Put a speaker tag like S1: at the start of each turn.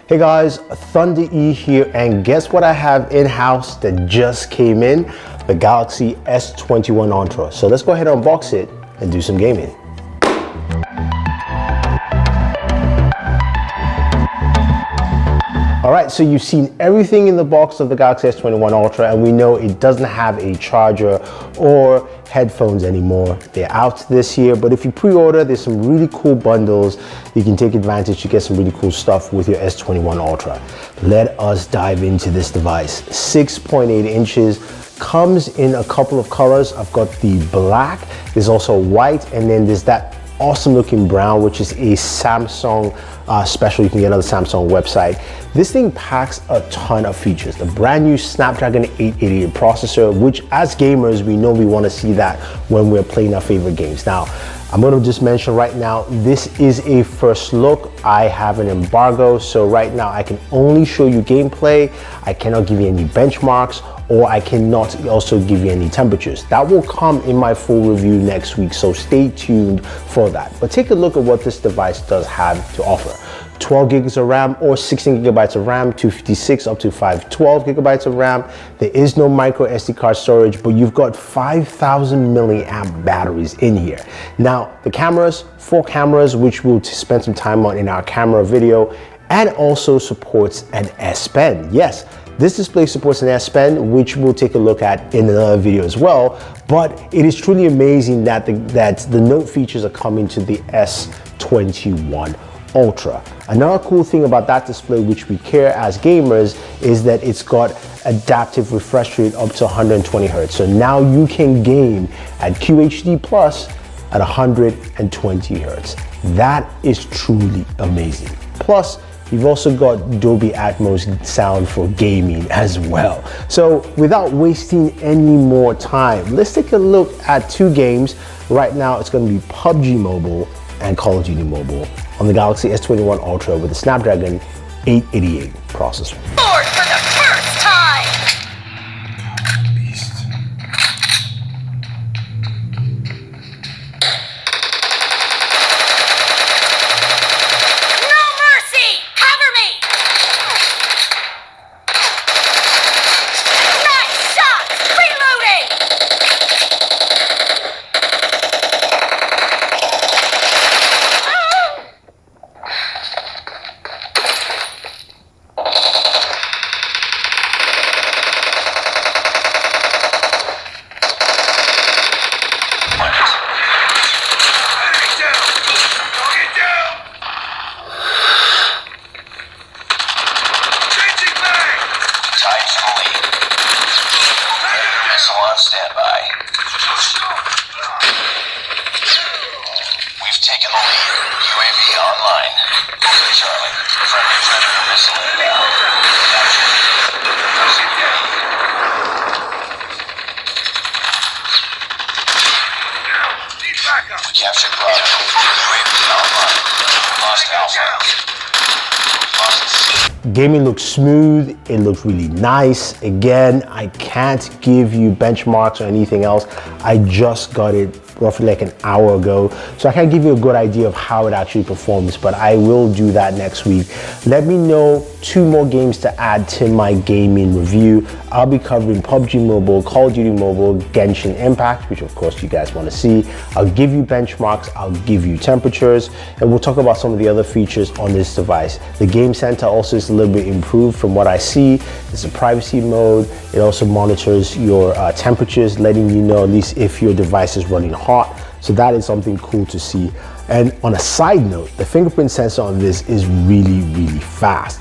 S1: Hey guys, Thunder E here, and guess what I have in-house that just came in? The Galaxy S21 Ultra. So let's go ahead and unbox it and do some gaming. Alright, so you've seen everything in the box of the Galaxy S21 Ultra, and we know it doesn't have a charger or headphones anymore. They're out this year, but if you pre-order, there's some really cool bundles. You can take advantage to get some really cool stuff with your S21 Ultra. Let us dive into this device. 6.8 inches, comes in a couple of colors. I've got the black, there's also white, and then there's that awesome looking brown, which is a Samsung special you can get on the Samsung website. This thing packs a ton of features. The brand new Snapdragon 888 processor, which as gamers, we know we want to see that when we're playing our favorite games. Now, I'm going to just mention right now, this is a first look. I have an embargo, so right now I can only show you gameplay. I cannot give you any benchmarks, or I cannot also give you any temperatures. That will come in my full review next week, so stay tuned for that. But take a look at what this device does have to offer. 12 gigs of RAM or 16 gigabytes of RAM, 256 up to 512 gigabytes of RAM. There is no micro SD card storage, but you've got 5,000 milliamp batteries in here. Now, the cameras, 4 cameras, which we'll spend some time on in our camera video, and also supports an S Pen. Yes, this display supports an S Pen, which we'll take a look at in another video as well, but it is truly amazing that the note features are coming to the S21 Ultra. Another cool thing about that display, which we care as gamers, is that it's got adaptive refresh rate up to 120 Hertz. So now you can game at QHD Plus at 120 Hertz. That is truly amazing. Plus, you've also got Dolby Atmos sound for gaming as well. So without wasting any more time, let's take a look at 2 games. Right now, it's going to be PUBG Mobile and Call of Duty Mobile on the Galaxy S21 Ultra with the Snapdragon 888 processor.
S2: Bored for the first time!
S1: Beast.
S2: No mercy! Cover me! Nice shot! Reloading!
S3: On standby. We've taken the lead. UAV online. Charlie, friendly Predator missile inbound. We captured Bravo. UAV online. Lost Alpha.
S1: Gaming looks smooth, it looks really nice. Again, I can't give you benchmarks or anything else. I just got it roughly like an hour ago, so I can't give you a good idea of how it actually performs, but I will do that next week. Let me know 2 more games to add to my gaming review. I'll be covering PUBG Mobile, Call of Duty Mobile, Genshin Impact, which of course you guys want to see. I'll give you benchmarks, I'll give you temperatures, and we'll talk about some of the other features on this device. The Game Center also is a little bit improved from what I see. There's a privacy mode. It also monitors your temperatures, letting you know at least if your device is running hot. So that is something cool to see. And on a side note, the fingerprint sensor on this is really, really fast.